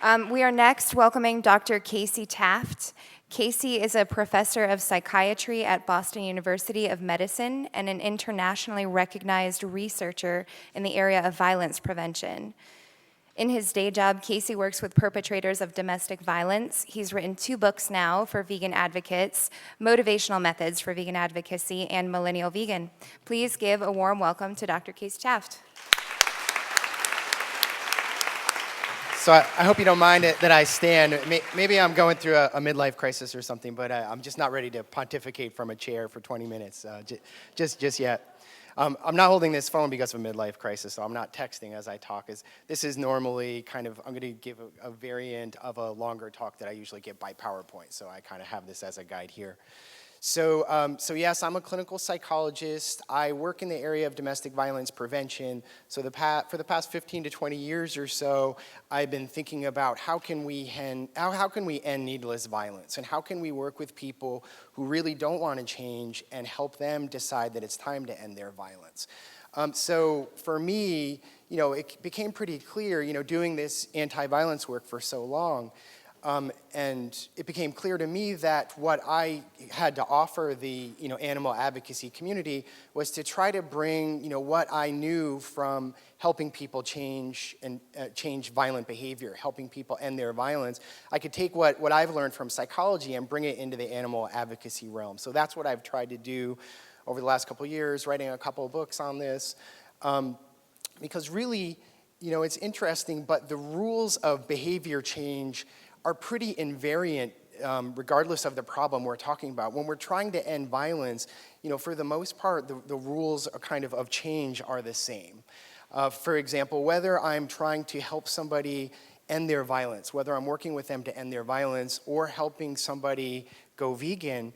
We are next welcoming Dr. Casey Taft. Casey is a professor of psychiatry at Boston University of Medicine and an internationally recognized researcher in the area of violence prevention. In his day job, Casey works with perpetrators of domestic violence. He's written 2 books now for vegan advocates, Motivational Methods for Vegan Advocacy and Millennial Vegan. Please give a warm welcome to Dr. Casey Taft. So I hope you don't mind that I stand. Maybe I'm going through a midlife crisis or something, but I'm just not ready to pontificate from a chair for 20 minutes, just yet. I'm not holding this phone because of a midlife crisis, so I'm not texting as I talk. This is normally I'm going to give a variant of a longer talk that I usually give by PowerPoint, so I kind of have this as a guide here. So yes, I'm a clinical psychologist. I work in the area of domestic violence prevention. So for the past 15 to 20 years or so, I've been thinking about how can we end needless violence, and how can we work with people who really don't want to change and help them decide that it's time to end their violence. So for me, it became pretty clear, doing this anti-violence work for so long. And it became clear to me that what I had to offer the animal advocacy community was to try to bring what I knew from helping people change violent behavior, helping people end their violence. I could take what I've learned from psychology and bring it into the animal advocacy realm. So that's what I've tried to do over the last couple of years, writing a couple of books on this, because really, it's interesting, but the rules of behavior change are pretty invariant regardless of the problem we're talking about. When we're trying to end violence, for the most part, the rules of change are the same. For example, whether I'm trying to help somebody end their violence, whether I'm working with them to end their violence or helping somebody go vegan,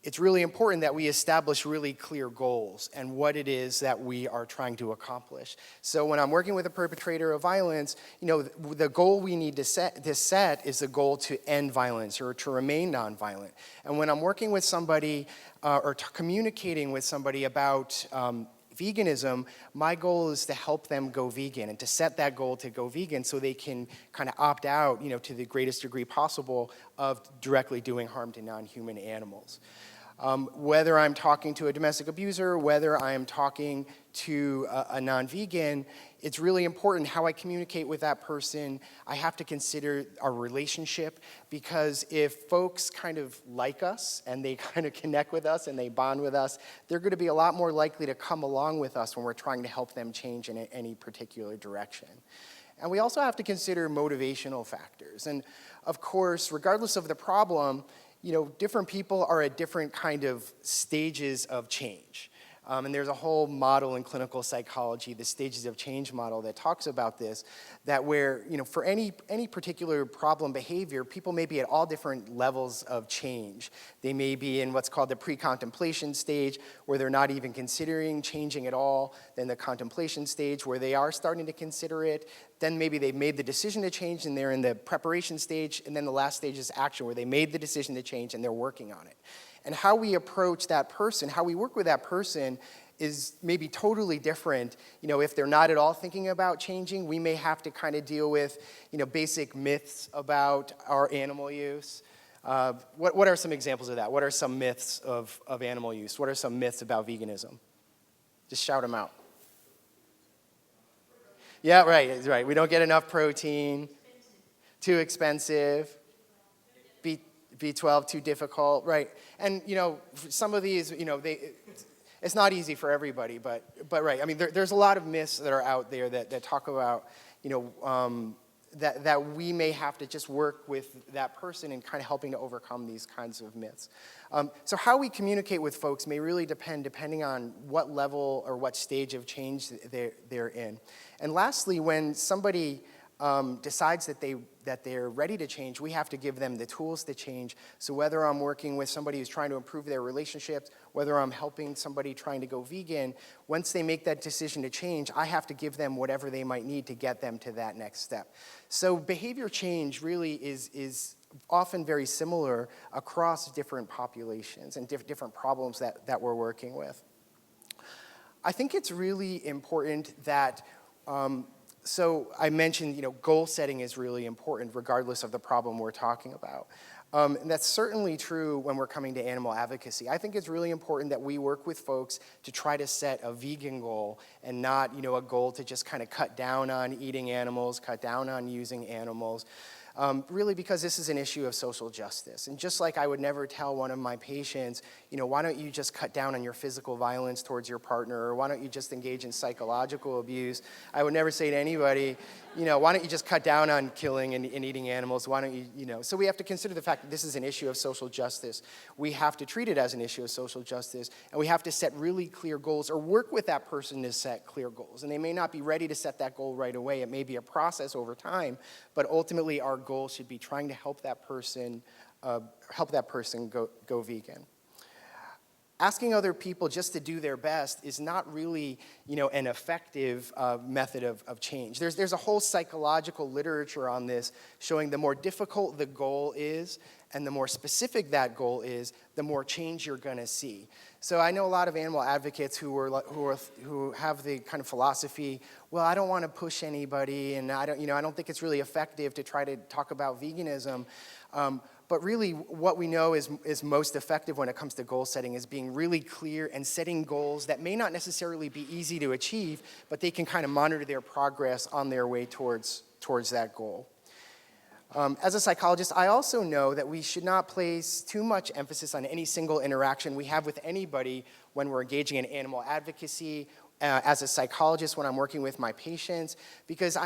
it's really important that we establish really clear goals and what it is that we are trying to accomplish. So when I'm working with a perpetrator of violence, the goal we need to set is the goal to end violence or to remain nonviolent. And when I'm working with somebody or communicating with somebody about veganism, my goal is to help them go vegan and to set that goal to go vegan so they can kind of opt out, to the greatest degree possible of directly doing harm to non-human animals. Whether I'm talking to a domestic abuser, whether I'm talking to a non-vegan, it's really important how I communicate with that person. I have to consider our relationship, because if folks kind of like us and they kind of connect with us and they bond with us, they're going to be a lot more likely to come along with us when we're trying to help them change in any particular direction. And we also have to consider motivational factors. And of course, regardless of the problem, different people are at different kind of stages of change. And there's a whole model in clinical psychology, the stages of change model, that talks about this, that where, for any particular problem behavior, people may be at all different levels of change. They may be in what's called the pre-contemplation stage, where they're not even considering changing at all, then the contemplation stage, where they are starting to consider it, then maybe they've made the decision to change and they're in the preparation stage, and then the last stage is action, where they made the decision to change and they're working on it. And how we approach that person, how we work with that person, is maybe totally different. If they're not at all thinking about changing, we may have to kind of deal with, basic myths about our animal use. What are some examples of that? What are some myths of animal use? What are some myths about veganism? Just shout them out. Yeah, right. We don't get enough protein. Too expensive. B12, too difficult, right? And some of these, it's not easy for everybody, but right. I mean, there's a lot of myths that are out there that talk about, that we may have to just work with that person and kind of helping to overcome these kinds of myths. So how we communicate with folks may really depending on what level or what stage of change they're in. And lastly, when somebody decides that they're ready to change, we have to give them the tools to change. So whether I'm working with somebody who's trying to improve their relationships, whether I'm helping somebody trying to go vegan, once they make that decision to change, I have to give them whatever they might need to get them to that next step. So behavior change really is often very similar across different populations and different problems that we're working with. I think it's really important that So I mentioned, goal setting is really important regardless of the problem we're talking about. And that's certainly true when we're coming to animal advocacy. I think it's really important that we work with folks to try to set a vegan goal and not, a goal to just kind of cut down on eating animals, cut down on using animals. Really because this is an issue of social justice. And just like I would never tell one of my patients, why don't you just cut down on your physical violence towards your partner, or why don't you just engage in psychological abuse? I would never say to anybody, why don't you just cut down on killing and eating animals? Why don't you, So we have to consider the fact that this is an issue of social justice. We have to treat it as an issue of social justice, and we have to set really clear goals or work with that person to set clear goals. And they may not be ready to set that goal right away. It may be a process over time, but ultimately our goal should be trying to help that person go vegan. Asking other people just to do their best is not really, an effective method of change. There's a whole psychological literature on this showing the more difficult the goal is and the more specific that goal is, the more change you're going to see. So I know a lot of animal advocates who have the kind of philosophy, well, I don't want to push anybody, and I don't think it's really effective to try to talk about veganism. But really, what we know is most effective when it comes to goal setting is being really clear and setting goals that may not necessarily be easy to achieve, but they can kind of monitor their progress on their way towards that goal. As a psychologist, I also know that we should not place too much emphasis on any single interaction we have with anybody when we're engaging in animal advocacy. As a psychologist, when I'm working with my patients, because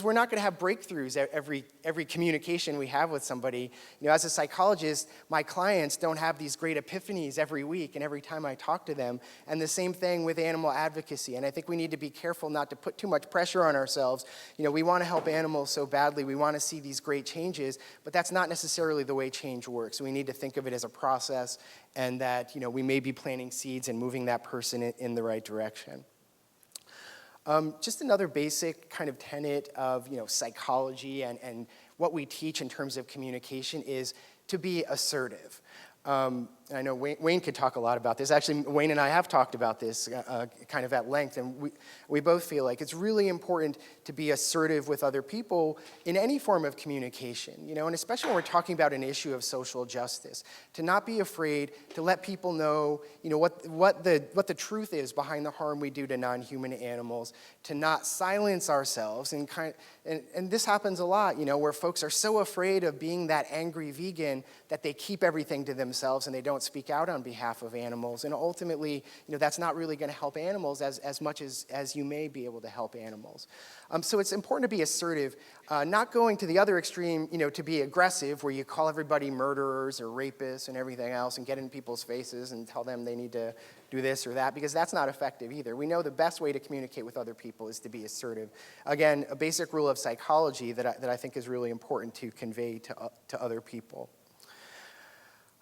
we're not going to have breakthroughs every communication we have with somebody. As a psychologist, my clients don't have these great epiphanies every week and every time I talk to them. And the same thing with animal advocacy. And I think we need to be careful not to put too much pressure on ourselves. We want to help animals so badly. We want to see these great changes, but that's not necessarily the way change works. We need to think of it as a process, and that we may be planting seeds and moving that person in the right direction. Just another basic kind of tenet of psychology and what we teach in terms of communication is to be assertive. I know Wayne could talk a lot about this. Actually, Wayne and I have talked about this kind of at length, and we both feel like it's really important to be assertive with other people in any form of communication, and especially when we're talking about an issue of social justice, to not be afraid to let people know, what the truth is behind the harm we do to non-human animals, to not silence ourselves, and this happens a lot, where folks are so afraid of being that angry vegan that they keep everything to themselves and they don't speak out on behalf of animals. And ultimately, that's not really going to help animals as much as you may be able to help animals. So it's important to be assertive, not going to the other extreme, to be aggressive, where you call everybody murderers or rapists and everything else and get in people's faces and tell them they need to do this or that, because that's not effective either. We know the best way to communicate with other people is to be assertive. Again, a basic rule of psychology that I think is really important to convey to other people.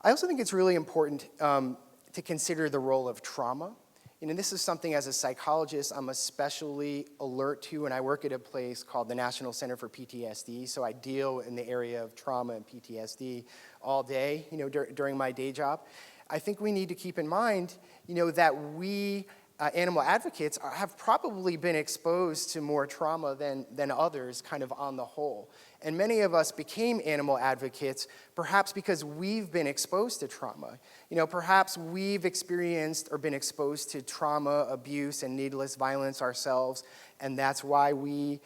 I also think it's really important to consider the role of trauma. This is something as a psychologist I'm especially alert to, and I work at a place called the National Center for PTSD, so I deal in the area of trauma and PTSD all day, during my day job. I think we need to keep in mind, that we animal advocates have probably been exposed to more trauma than others, kind of on the whole. And many of us became animal advocates perhaps because we've been exposed to trauma. Perhaps we've experienced or been exposed to trauma, abuse, and needless violence ourselves, and that's why we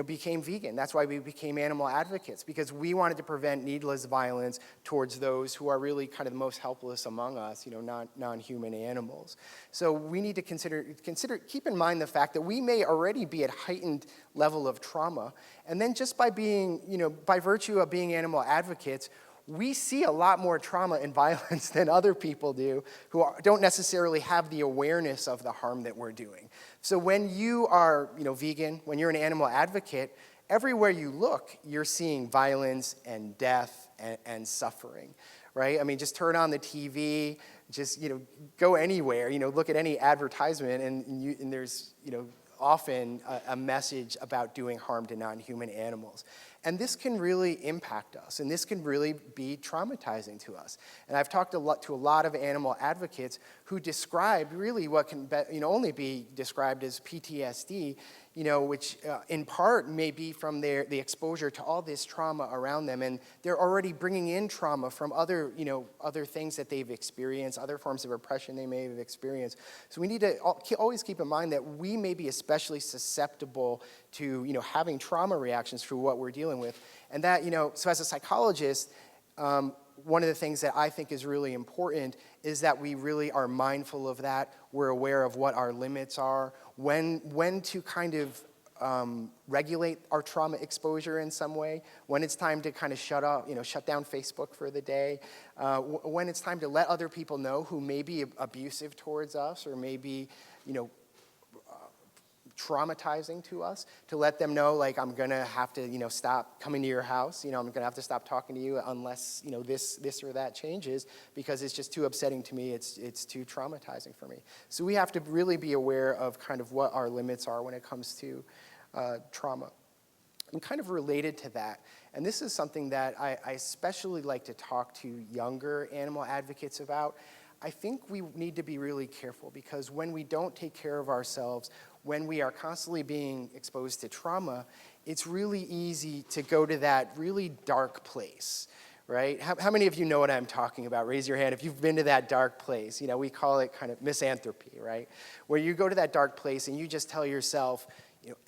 became vegan. That's why we became animal advocates, because we wanted to prevent needless violence towards those who are really kind of the most helpless among us, non-human animals. So we need to keep in mind the fact that we may already be at heightened level of trauma, and then just by being, by virtue of being animal advocates, we see a lot more trauma and violence than other people do who don't necessarily have the awareness of the harm that we're doing. So when you are, vegan, when you're an animal advocate, everywhere you look, you're seeing violence and death and suffering, right? I mean, just turn on the TV, just, go anywhere, look at any advertisement, and there's, often a message about doing harm to non-human animals. And this can really impact us, and this can really be traumatizing to us. And I've talked to a lot of animal advocates who describe really what can only be described as PTSD, which in part may be from the exposure to all this trauma around them, and they're already bringing in trauma from other things that they've experienced, other forms of oppression they may have experienced. So we need to always keep in mind that we may be especially susceptible to having trauma reactions through what we're dealing with, and that so as a psychologist, one of the things that I think is really important is that we really are mindful of that. We're aware of what our limits are, when to kind of regulate our trauma exposure in some way, when it's time to kind of shut down Facebook for the day, when it's time to let other people know who may be abusive towards us or may be, traumatizing to us, to let them know, like, I'm gonna have to, stop coming to your house. I'm gonna have to stop talking to you unless, this or that changes, because it's just too upsetting to me. It's too traumatizing for me. So we have to really be aware of kind of what our limits are when it comes to trauma. And kind of related to that, and this is something that I especially like to talk to younger animal advocates about. I think we need to be really careful, because when we don't take care of ourselves, when we are constantly being exposed to trauma, it's really easy to go to that really dark place, right? How many of you know what I'm talking about? Raise your hand if you've been to that dark place. We call it kind of misanthropy, right? Where you go to that dark place and you just tell yourself,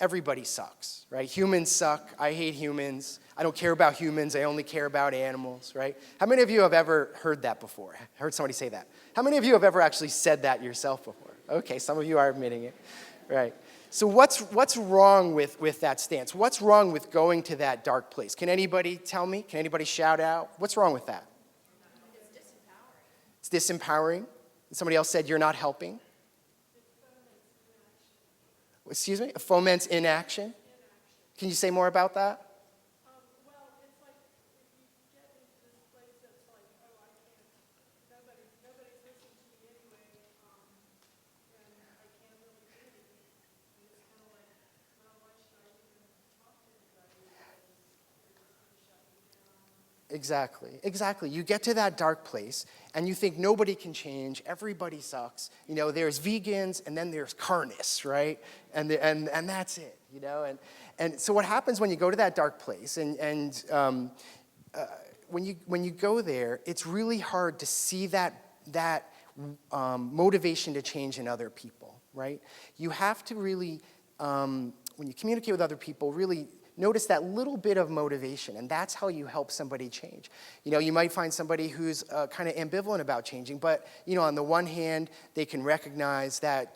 everybody sucks, right? Humans suck. I hate humans. I don't care about humans. I only care about animals, right? How many of you have ever heard that before? Heard somebody say that? How many of you have ever actually said that yourself before? Okay, some of you are admitting it, right? So what's wrong with that stance? What's wrong with going to that dark place? Can anybody tell me? Can anybody shout out? What's wrong with that? It's disempowering. Somebody else said you're not helping. Excuse me? It foments inaction? Can you say more about that? Well, it's like if you get into this place that's like, oh, I can't, nobody's listening to me anyway, and I can't really do anything. And it's kind of like, well, why should I even talk to anybody? Because they're just going to shut me down. Exactly. You get to that dark place, and you think nobody can change, everybody sucks. There's vegans, and then there's carnists, right? And that's it, And so what happens when you go to that dark place, and when you go there, it's really hard to see that motivation to change in other people, right? You have to really, when you communicate with other people, really notice that little bit of motivation, and that's how you help somebody change. You might find somebody who's kind of ambivalent about changing, but on the one hand, they can recognize that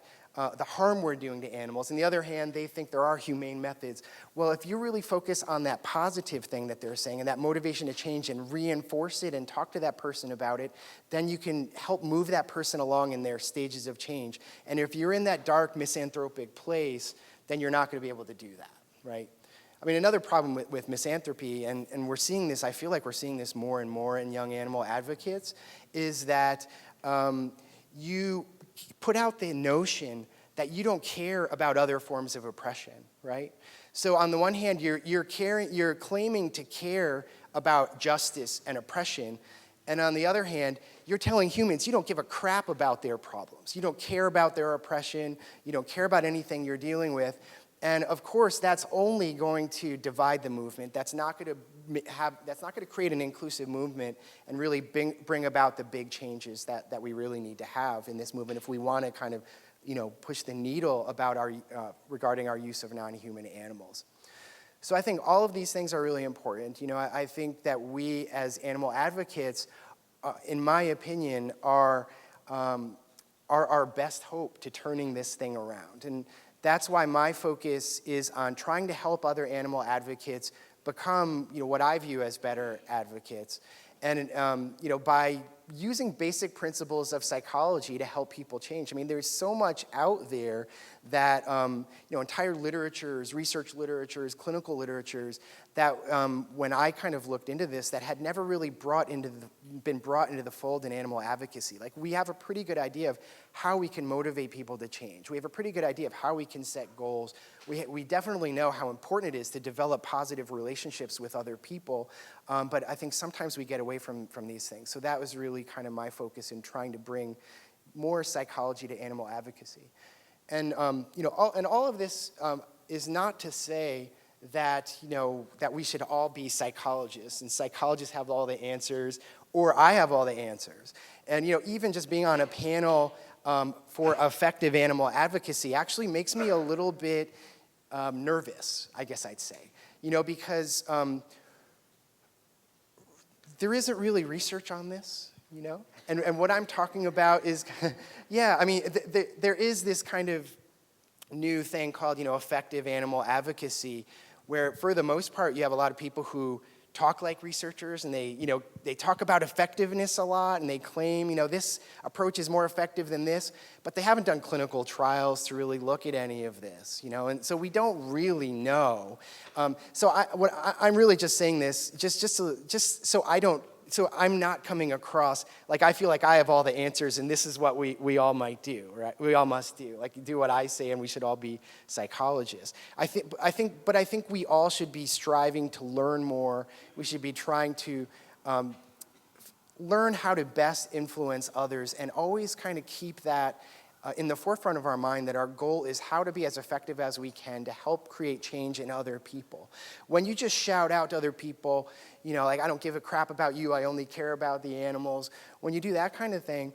the harm we're doing to animals. On the other hand, they think there are humane methods. Well, if you really focus on that positive thing that they're saying and that motivation to change and reinforce it and talk to that person about it, then you can help move that person along in their stages of change. And if you're in that dark misanthropic place, then you're not going to be able to do that, right? I mean, another problem with misanthropy, and we're seeing this, I feel like we're seeing this more and more in young animal advocates, is that you put out the notion that you don't care about other forms of oppression, right? So on the one hand, you're claiming to care about justice and oppression, and on the other hand, you're telling humans you don't give a crap about their problems. You don't care about their oppression. You don't care about anything you're dealing with. And of course, that's only going to divide the movement. That's not going to create an inclusive movement and really bring about the big changes that we really need to have in this movement if we want to kind of, push the needle about regarding our use of non-human animals. So I think all of these things are really important. I think that we as animal advocates, in my opinion, are our best hope to turning this thing around. And that's why my focus is on trying to help other animal advocates become, what I view as better advocates. And, by using basic principles of psychology to help people change. I mean, there's so much out there that, entire literatures, research literatures, clinical literatures, that when I kind of looked into this, that had never really been brought into the fold in animal advocacy. Like, we have a pretty good idea of how we can motivate people to change. We have a pretty good idea of how we can set goals. We definitely know how important it is to develop positive relationships with other people, but I think sometimes we get away from these things. So that was really kind of my focus in trying to bring more psychology to animal advocacy. And all of this is not to say that that we should all be psychologists and psychologists have all the answers, or I have all the answers. And even just being on a panel for effective animal advocacy actually makes me a little bit nervous, I guess I'd say, because there isn't really research on this, and what I'm talking about is, yeah, I mean, there is this kind of new thing called, effective animal advocacy, where for the most part you have a lot of people who talk like researchers, and they talk about effectiveness a lot, and they claim, this approach is more effective than this, but they haven't done clinical trials to really look at any of this, and so we don't really know. So I'm really just saying this just so I'm not coming across like I feel like I have all the answers and this is what we all might do, right? We all must do, like do what I say, and we should all be psychologists. I think we all should be striving to learn more. We should be trying to learn how to best influence others, and always kind of keep that in the forefront of our mind, that our goal is how to be as effective as we can to help create change in other people. When you just shout out to other people, like, I don't give a crap about you, I only care about the animals. When you do that kind of thing,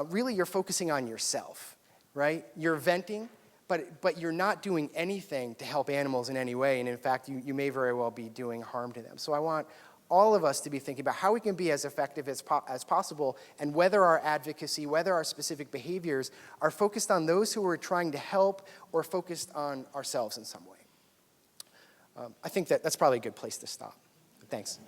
really you're focusing on yourself, right? You're venting, but you're not doing anything to help animals in any way, and in fact, you may very well be doing harm to them. So I want all of us to be thinking about how we can be as effective as possible, and whether our advocacy, whether our specific behaviors are focused on those who we're trying to help or focused on ourselves in some way. I think that's probably a good place to stop. Thanks.